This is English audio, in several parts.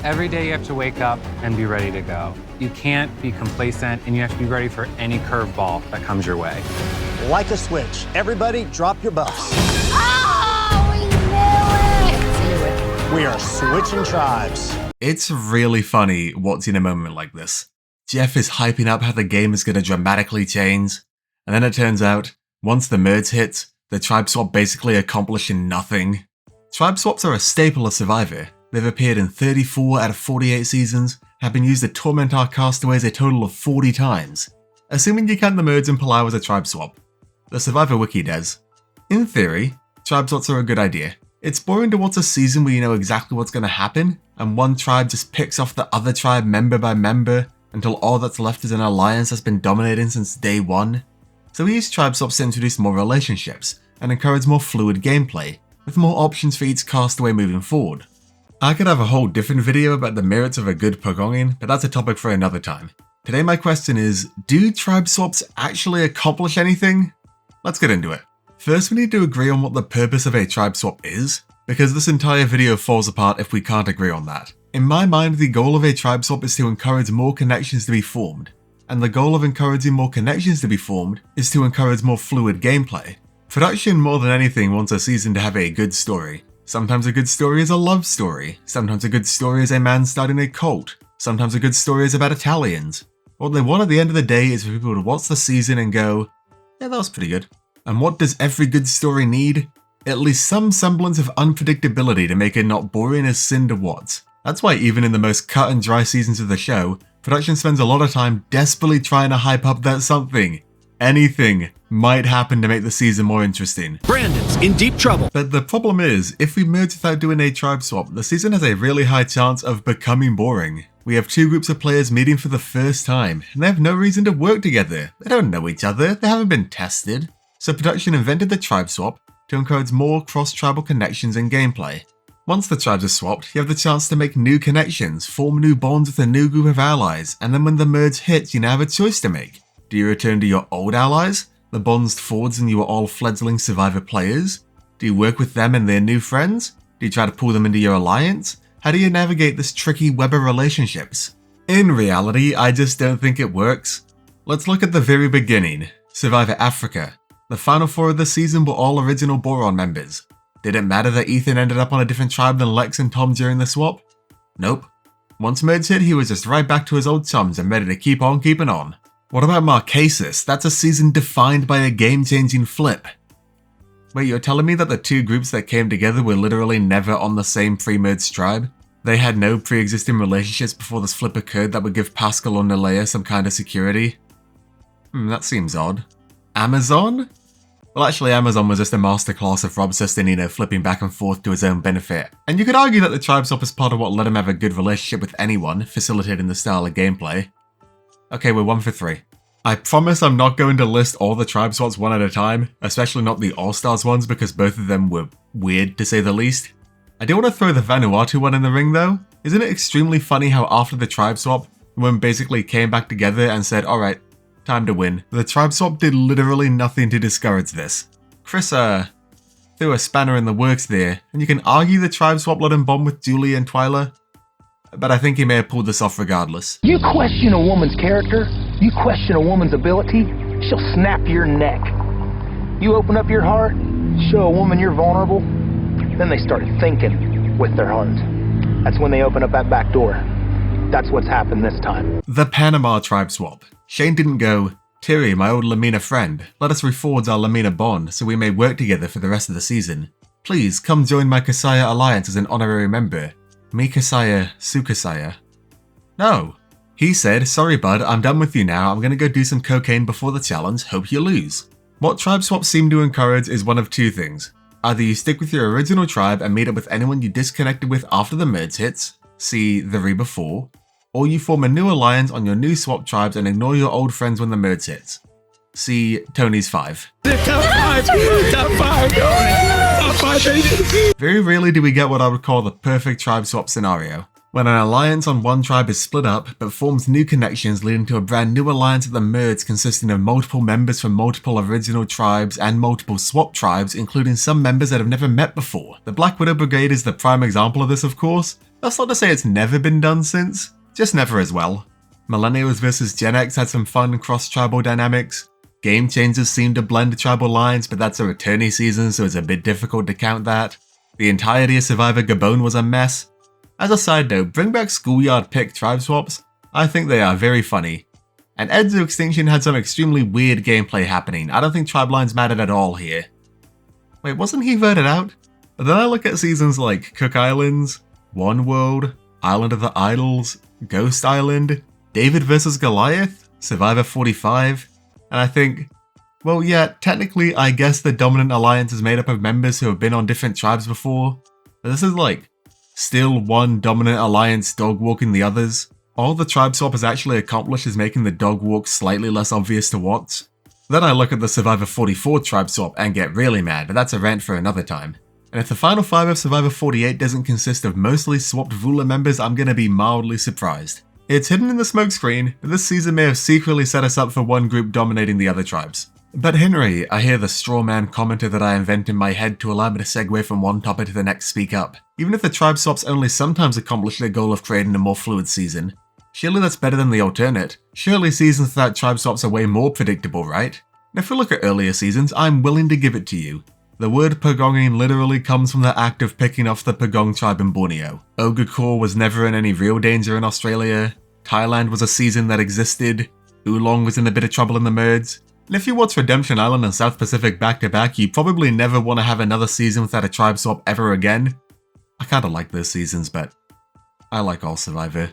Every day you have to wake up and be ready to go. You can't be complacent, and you have to be ready for any curveball that comes your way. Like a switch. Everybody drop your buffs. Oh, we knew it! We are switching tribes. It's really funny watching a moment like this. Jeff is hyping up how the game is going to dramatically change, and then it turns out, once the merge hits, the tribe swap basically accomplishing nothing. Tribe swaps are a staple of Survivor. They've appeared in 34 out of 48 seasons, have been used to torment our castaways a total of 40 times. Assuming you count the merge and Palau as a tribe swap. The Survivor Wiki does. In theory, tribe swaps are a good idea. It's boring to watch a season where you know exactly what's going to happen, and one tribe just picks off the other tribe member by member, until all that's left is an alliance that's been dominating since day one. So we use tribe swaps to introduce more relationships, and encourage more fluid gameplay, with more options for each castaway moving forward. I could have a whole different video about the merits of a good Pagonging, but that's a topic for another time. Today my question is, do tribe swaps actually accomplish anything? Let's get into it. First we need to agree on what the purpose of a tribe swap is, because this entire video falls apart if we can't agree on that. In my mind, the goal of a tribe swap is to encourage more connections to be formed, and the goal of encouraging more connections to be formed is to encourage more fluid gameplay. Production more than anything wants a season to have a good story. Sometimes a good story is a love story, sometimes a good story is a man starting a cult, sometimes a good story is about Italians. What they want at the end of the day is for people to watch the season and go, yeah, that was pretty good. And what does every good story need? At least some semblance of unpredictability to make it not boring as sin to watch. That's why even in the most cut and dry seasons of the show, production spends a lot of time desperately trying to hype up that something, anything, might happen to make the season more interesting. Brandon's in deep trouble. But the problem is, if we merge without doing a tribe swap, the season has a really high chance of becoming boring. We have two groups of players meeting for the first time, and they have no reason to work together. They don't know each other, they haven't been tested. So production invented the tribe swap to encourage more cross-tribal connections and gameplay. Once the tribes are swapped, you have the chance to make new connections, form new bonds with a new group of allies, and then when the merge hits, you now have a choice to make. Do you return to your old allies? The bonds forged and you are all fledgling Survivor players? Do you work with them and their new friends? Do you try to pull them into your alliance? How do you navigate this tricky web of relationships? In reality, I just don't think it works. Let's look at the very beginning. Survivor Africa. The final four of the season were all original Boron members. Did it matter that Ethan ended up on a different tribe than Lex and Tom during the swap? Nope. Once merge hit, he was just right back to his old chums and ready to keep on keeping on. What about Marquesas? That's a season defined by a game-changing flip. Wait, you're telling me that the two groups that came together were literally never on the same pre-merged tribe? They had no pre-existing relationships before this flip occurred that would give Pascal or Nalea some kind of security? That seems odd. Amazon? Well, actually, Amazon was just a masterclass of Rob Sestinino flipping back and forth to his own benefit. And you could argue that the tribe swap is part of what let him have a good relationship with anyone, facilitating the style of gameplay. Okay, we're 1 for 3. I promise I'm not going to list all the tribe swaps one at a time, especially not the All-Stars ones because both of them were weird to say the least. I do want to throw the Vanuatu one in the ring though. Isn't it extremely funny how after the tribe swap, everyone basically came back together and said, alright, time to win. The tribe swap did literally nothing to discourage this. Chris, threw a spanner in the works there, and you can argue the tribe swap let him bond with Julie and Twyla, but I think he may have pulled this off regardless. You question a woman's character, you question a woman's ability, she'll snap your neck. You open up your heart, show a woman you're vulnerable, then they start thinking with their heart. That's when they open up that back door. That's what's happened this time. The Panama tribe swap. Shane didn't go, Terry, my old Lamina friend, let us reforge our Lamina bond so we may work together for the rest of the season. Please come join my Kasaya alliance as an honorary member. Me Kasaya, Su Kasaya. No. He said, sorry bud, I'm done with you now, I'm gonna go do some cocaine before the challenge, hope you lose. What tribe swaps seem to encourage is one of two things. Either you stick with your original tribe and meet up with anyone you disconnected with after the merge hits, see the Reba 4, or you form a new alliance on your new swap tribes and ignore your old friends when the merge hits. See Tony's 5. Top 5 going. Top 5, baby. Very rarely do we get what I would call the perfect tribe swap scenario. When an alliance on one tribe is split up, but forms new connections leading to a brand new alliance at the merge consisting of multiple members from multiple original tribes and multiple swap tribes, including some members that have never met before. The Black Widow Brigade is the prime example of this, of course. That's not to say it's never been done since, just never as well. Millennials vs Gen X had some fun cross-tribal dynamics. Game Changers seemed to blend tribal lines, but that's a returnee season, so it's a bit difficult to count that. The entirety of Survivor Gabon was a mess. As a side note, bring back Schoolyard Pick tribe swaps. I think they are very funny. And Edge of Extinction had some extremely weird gameplay happening. I don't think tribe lines mattered at all here. Wait, wasn't he voted out? But then I look at seasons like Cook Islands, One World, Island of the Idols, Ghost Island, David vs Goliath, Survivor 45, and I think, well yeah, technically I guess the dominant alliance is made up of members who have been on different tribes before, but this is like, still one dominant alliance dog walking the others. All the tribe swap has actually accomplished is making the dog walk slightly less obvious to watch. Then I look at the Survivor 44 tribe swap and get really mad, but that's a rant for another time. And if the final 5 of Survivor 48 doesn't consist of mostly swapped Vula members, I'm gonna be mildly surprised. It's hidden in the smokescreen, but this season may have secretly set us up for one group dominating the other tribes. But Henry, I hear the straw man commenter that I invent in my head to allow me to segue from one topic to the next speak up. Even if the tribe swaps only sometimes accomplish their goal of creating a more fluid season, surely that's better than the alternate. Surely seasons without tribe swaps are way more predictable, right? And if we look at earlier seasons, I'm willing to give it to you. The word pagonging literally comes from the act of picking off the Pagong tribe in Borneo. Ogre was never in any real danger in Australia. Thailand was a season that existed. Oolong was in a bit of trouble in the merge. And if you watch Redemption Island and South Pacific back to back, you probably never want to have another season without a tribe swap ever again. I kinda like those seasons, but I like all Survivor.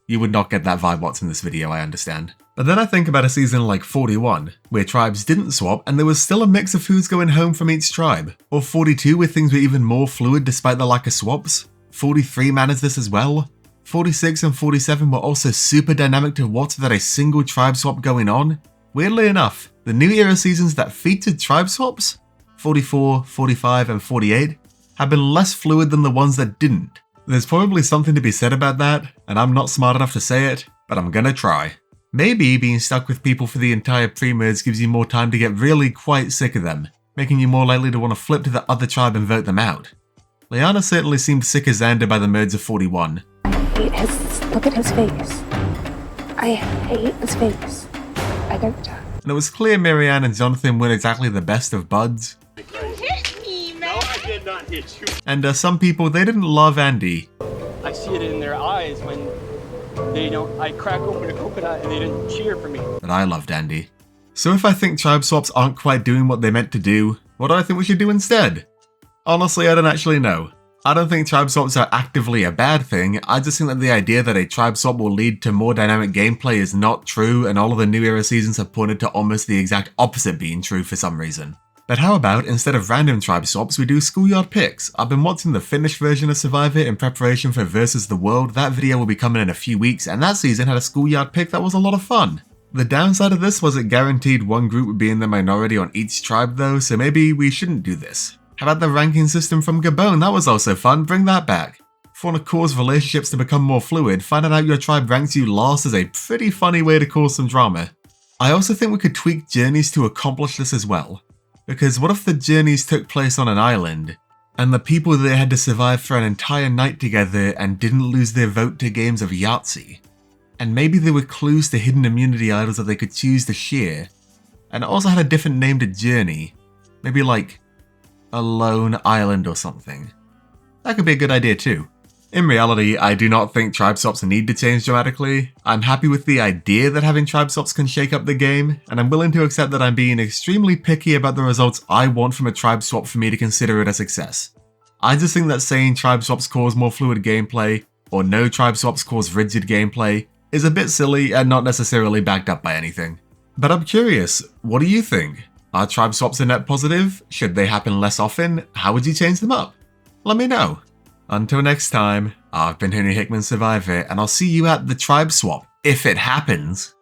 You would not get that vibe watching this video, I understand. But then I think about a season like 41, where tribes didn't swap and there was still a mix of who's going home from each tribe. Or 42, where things were even more fluid despite the lack of swaps. 43 managed this as well. 46 and 47 were also super dynamic to watch without a single tribe swap going on. Weirdly enough, the New Era seasons that featured tribe swaps, 44, 45 and 48, have been less fluid than the ones that didn't. There's probably something to be said about that, and I'm not smart enough to say it, but I'm gonna try. Maybe being stuck with people for the entire pre-merge gives you more time to get really quite sick of them, making you more likely to want to flip to the other tribe and vote them out. Liana certainly seemed sick as Xander by the merge of 41. Look at his face. I hate his face. I don't. And it was clear Marianne and Jonathan weren't exactly the best of buds. You hit me, man. No, I did not hit you. And some people, they didn't love Andy. I see it in their eyes when they don't. I crack open a coconut and they didn't cheer for me. But I loved Andy. So if I think tribe swaps aren't quite doing what they meant to do, what do I think we should do instead? Honestly, I don't actually know. I don't think tribe swaps are actively a bad thing, I just think that the idea that a tribe swap will lead to more dynamic gameplay is not true, and all of the New Era seasons have pointed to almost the exact opposite being true for some reason. But how about, instead of random tribe swaps, we do schoolyard picks? I've been watching the finished version of Survivor in preparation for Versus the World. That video will be coming in a few weeks, and that season had a schoolyard pick that was a lot of fun. The downside of this was it guaranteed one group would be in the minority on each tribe though, so maybe we shouldn't do this. How about the ranking system from Gabon? That was also fun, bring that back. If you want to cause relationships to become more fluid, finding out your tribe ranks you last is a pretty funny way to cause some drama. I also think we could tweak journeys to accomplish this as well. Because what if the journeys took place on an island, and the people there had to survive for an entire night together and didn't lose their vote to games of Yahtzee? And maybe there were clues to hidden immunity idols that they could choose to share, and it also had a different name to journey. Maybe like a lone island or something. That could be a good idea too. In reality, I do not think tribe swaps need to change dramatically. I'm happy with the idea that having tribe swaps can shake up the game, and I'm willing to accept that I'm being extremely picky about the results I want from a tribe swap for me to consider it a success. I just think that saying tribe swaps cause more fluid gameplay, or no tribe swaps cause rigid gameplay, is a bit silly and not necessarily backed up by anything. But I'm curious, what do you think? Are tribe swaps a net positive? Should they happen less often? How would you change them up? Let me know. Until next time, I've been Henry Hickman Survivor, and I'll see you at the tribe swap, if it happens.